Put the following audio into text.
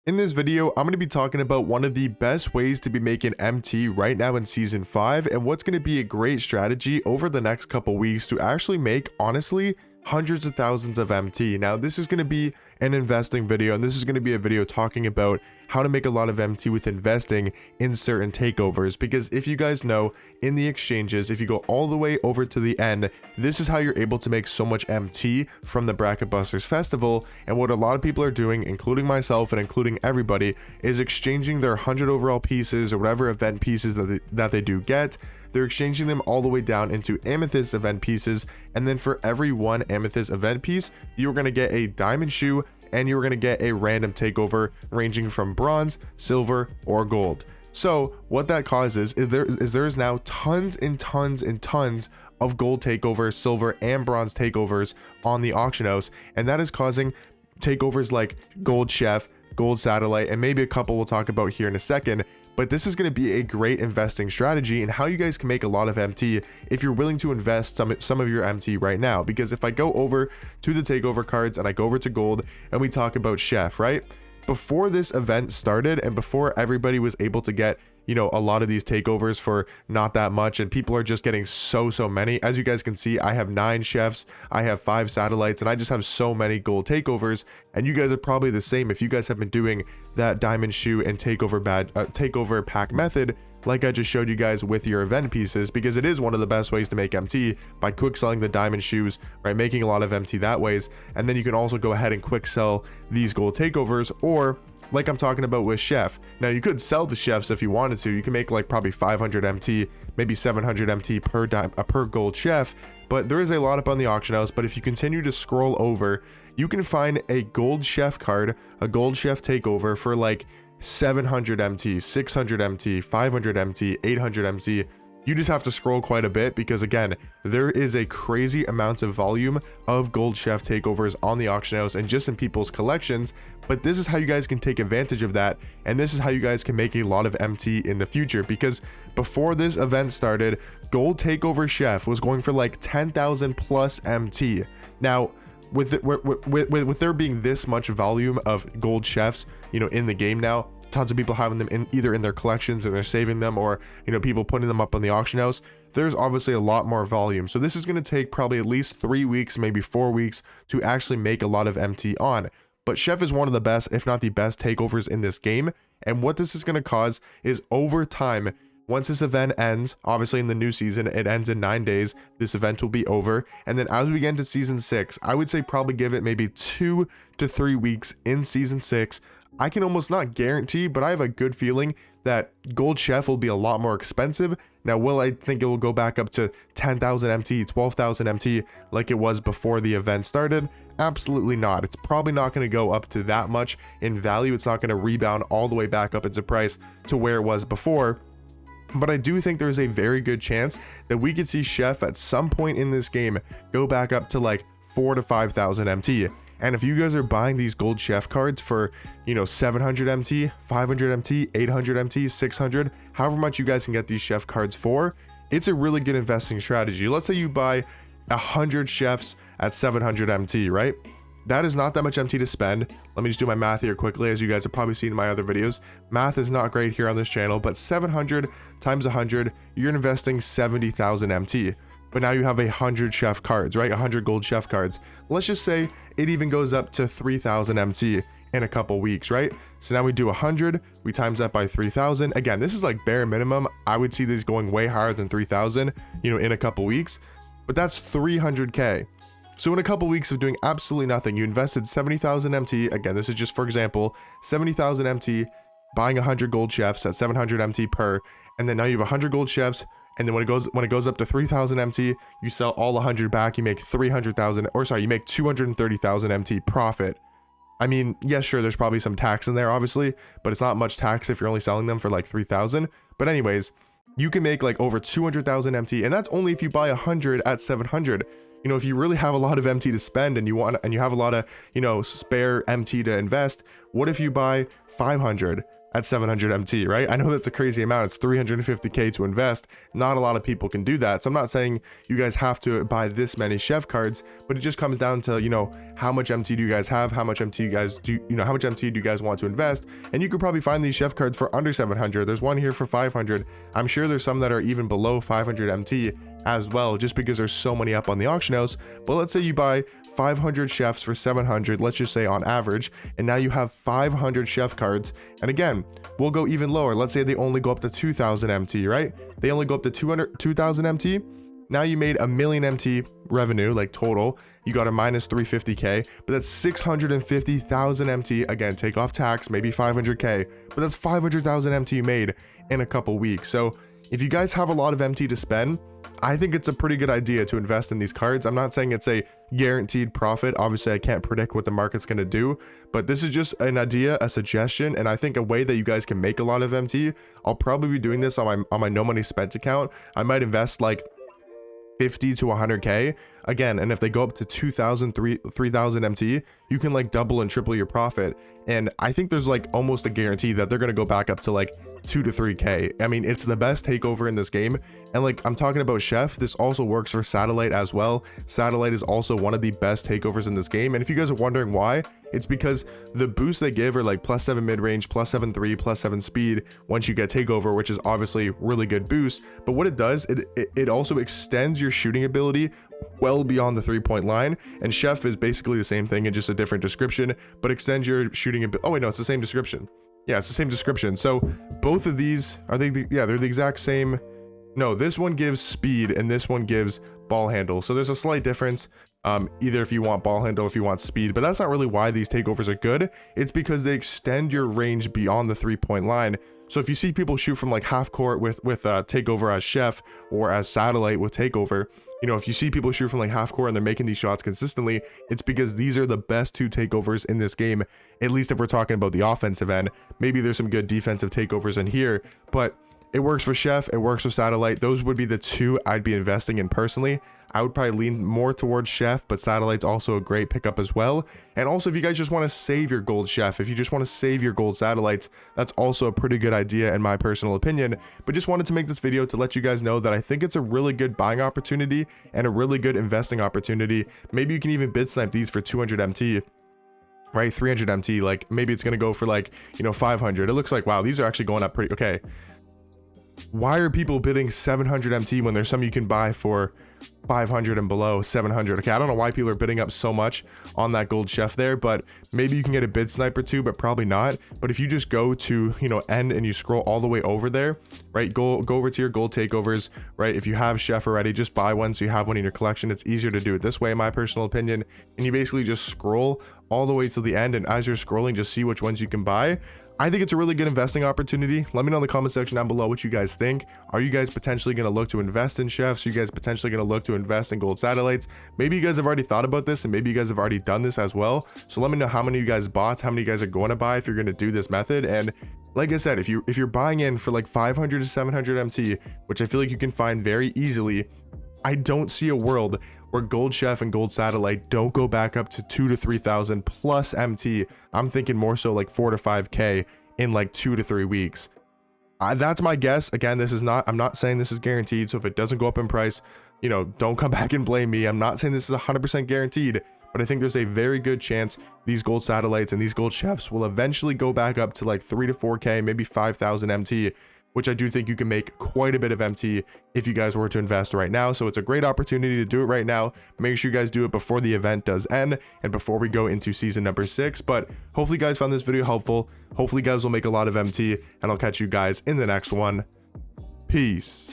In this video, I'm going to be talking about one of the best ways to be making MT right now in Season 5 and what's going to be a great strategy over the next couple weeks to actually make, honestly, hundreds of thousands of MT. Now, this is going to be an investing video, and this is going to be a video talking about how to make a lot of MT with investing in certain takeovers, because if you guys know, in the exchanges, if you go all the way over to the end, this is how you're able to make so much MT from the Bracket Busters Festival. And what a lot of people are doing, including myself and including everybody, is exchanging their 100 overall pieces or whatever event pieces that they do get. They're exchanging them all the way down into amethyst event pieces, and then for every one amethyst event piece, you're going to get a diamond shoe, and you're going to get a random takeover ranging from bronze, silver, or gold. So what that causes is there is now tons and tons and tons of gold takeovers, silver, and bronze takeovers on the auction house, and that is causing takeovers like gold chef, gold satellite, and maybe a couple we'll talk about here in a second. But this is going to be a great investing strategy and how you guys can make a lot of MT if you're willing to invest some of your MT right now. Because if I go over to the takeover cards and I go over to gold and we talk about chef, right? Before this event started and before everybody was able to get, you know, a lot of these takeovers for not that much, and people are just getting so many. As you guys can see, I have 9 chefs, I have 5 satellites, and I just have so many gold takeovers. And you guys are probably the same if you guys have been doing that diamond shoe and takeover pack method like I just showed you guys with your event pieces, because it is one of the best ways to make MT by quick selling the diamond shoes, right? Making a lot of MT that ways. And then you can also go ahead and quick sell these gold takeovers, or like I'm talking about with chef. Now you could sell the chefs if you wanted to. You can make like probably 500 MT, maybe 700 MT per gold chef, but there is a lot up on the auction house. But if you continue to scroll over, you can find a gold chef card, a gold chef takeover for like 700 MT, 600 MT, 500 MT, 800 MT. You just have to scroll quite a bit because, again, there is a crazy amount of volume of gold chef takeovers on the auction house and just in people's collections. But this is how you guys can take advantage of that, and this is how you guys can make a lot of MT in the future. Because before this event started, gold takeover chef was going for like 10,000 plus MT. Now, with there being this much volume of gold chefs, you know, in the game now, tons of people having them either in their collections and they're saving them, or, you know, people putting them up on the auction house, there's obviously a lot more volume. So this is going to take probably at least 3 weeks, maybe 4 weeks to actually make a lot of MT on. But chef is one of the best, if not the best, takeovers in this game. And what this is going to cause is, over time, once this event ends, obviously in the new season, it ends in 9 days, this event will be over. And then as we get into Season 6, I would say probably give it maybe 2 to 3 weeks in Season 6. I can almost not guarantee, but I have a good feeling that gold chef will be a lot more expensive. Now, will I think it will go back up to 10,000 MT, 12,000 MT like it was before the event started? Absolutely not. It's probably not going to go up to that much in value. It's not going to rebound all the way back up into price to where it was before. But I do think there's a very good chance that we could see chef at some point in this game go back up to like 4,000 to 5,000 MT. And if you guys are buying these gold chef cards for, you know, 700 MT, 500 MT, 800 MT, 600, however much you guys can get these chef cards for, it's a really good investing strategy. Let's say you buy 100 chefs at 700 MT, right? That is not that much MT to spend. Let me just do my math here quickly. As you guys have probably seen in my other videos, math is not great here on this channel, but 700 times 100, you're investing 70,000 MT. But now you have 100 chef cards, right? 100 gold chef cards. Let's just say it even goes up to 3,000 MT in a couple weeks, right? So now we do 100, we times that by 3,000. Again, this is like bare minimum. I would see these going way higher than 3,000, you know, in a couple weeks, but that's 300K. So in a couple weeks of doing absolutely nothing, you invested 70,000 MT. Again, this is just for example, 70,000 MT, buying 100 gold chefs at 700 MT per, and then now you have 100 gold chefs. And then when it goes up to 3,000 MT, you sell all 100 back, you make 300,000, or sorry, you make 230,000 MT profit. I mean, yes, sure, there's probably some tax in there, obviously, but it's not much tax if you're only selling them for like 3,000. But anyways, you can make like over 200,000 MT, and that's only if you buy 100 at 700. You know, if you really have a lot of MT to spend and you have a lot of, you know, spare MT to invest, what if you buy 500 at 700 MT, right? I know that's a crazy amount. It's 350k to invest. Not a lot of people can do that. So I'm not saying you guys have to buy this many chef cards, but it just comes down to, you know, how much MT do you guys have? How much MT you guys do, you know, how much MT do you guys want to invest? And you could probably find these chef cards for under 700. There's one here for 500. I'm sure there's some that are even below 500 MT as well, just because there's so many up on the auction house. But let's say you buy 500 chefs for 700, let's just say on average, and now you have 500 chef cards. And again, we'll go even lower. Let's say they only go up to 2000 MT, right? They only go up to 2000 MT. Now you made a million MT revenue, like total. You got a minus 350k, but that's 650,000 MT. Again, take off tax, maybe 500k, but that's 500,000 MT you made in a couple weeks. So if you guys have a lot of MT to spend, I think it's a pretty good idea to invest in these cards. I'm not saying it's a guaranteed profit. Obviously, I can't predict what the market's going to do, but this is just an idea, a suggestion, and I think a way that you guys can make a lot of MT. I'll probably be doing this on my no money spent account. I might invest like 50 to 100k again, and if they go up to 3000 MT, you can like double and triple your profit. And I think there's like almost a guarantee that they're going to go back up to like 2 to 3k. I mean, it's the best takeover in this game. And like I'm talking about chef, this also works for satellite as well. Satellite is also one of the best takeovers in this game, and if you guys are wondering why, it's because the boosts they give are like +7 mid-range, +7 3, +7 speed once you get takeover, which is obviously really good boost. But what it does, it also extends your shooting ability well beyond the 3-point line. And chef is basically the same thing in just a different description, but extends your shooting ability. Oh wait, no, it's the same description. Yeah, it's the same description. So both of these are yeah, they're the exact same. No, this one gives speed and this one gives ball handle. So there's a slight difference. Either if you want ball handle, if you want speed, but that's not really why these takeovers are good. It's because they extend your range beyond the 3-point line. So if you see people shoot from like half court with takeover as chef, or as satellite with takeover, you know, if you see people shoot from like half court and they're making these shots consistently, it's because these are the best two takeovers in this game. At least if we're talking about the offensive end. Maybe there's some good defensive takeovers in here, but it works for chef, it works for satellite. Those would be the two I'd be investing in personally. I would probably lean more towards chef, but satellite's also a great pickup as well. And also, if you guys just want to save your gold chef, if you just want to save your gold satellites, that's also a pretty good idea in my personal opinion. But just wanted to make this video to let you guys know that I think it's a really good buying opportunity and a really good investing opportunity. Maybe you can even bid snipe these for 200 MT. Right, 300 MT, like maybe it's gonna go for like, you know, 500. It looks like, wow, these are actually going up pretty okay. Why are people bidding 700 MT when there's some you can buy for 500 and below 700? Okay, I don't know why people are bidding up so much on that gold chef there, but maybe you can get a bid snipe or two, but probably not. But if you just go to, you know, end and you scroll all the way over there, right, go over to your gold takeovers, right? If you have chef already, just buy one so you have one in your collection. It's easier to do it this way, in my personal opinion. And you basically just scroll all the way to the end, and as you're scrolling, just see which ones you can buy. I think it's a really good investing opportunity. Let me know in the comment section down below what you guys think. Are you guys potentially going to look to invest in chefs? Are you guys potentially going to look to invest in gold satellites? Maybe you guys have already thought about this, and maybe you guys have already done this as well. So let me know how many of you guys bought, how many of you guys are going to buy if you're going to do this method. And like I said, if you're buying in for like 500 to 700 MT, which I feel like you can find very easily, I don't see a world where gold chef and gold satellite don't go back up to 2 to 3,000 plus MT. I'm thinking more so like 4 to 5k in like 2 to 3 weeks. That's my guess. Again, I'm not saying this is guaranteed, so if it doesn't go up in price, you know, don't come back and blame me. I'm not saying this is 100% guaranteed, but I think there's a very good chance these gold satellites and these gold chefs will eventually go back up to like 3 to 4k, maybe 5,000 MT, which I do think you can make quite a bit of MT if you guys were to invest right now. So it's a great opportunity to do it right now. Make sure you guys do it before the event does end and before we go into season number 6. But hopefully you guys found this video helpful. Hopefully you guys will make a lot of MT, and I'll catch you guys in the next one. Peace.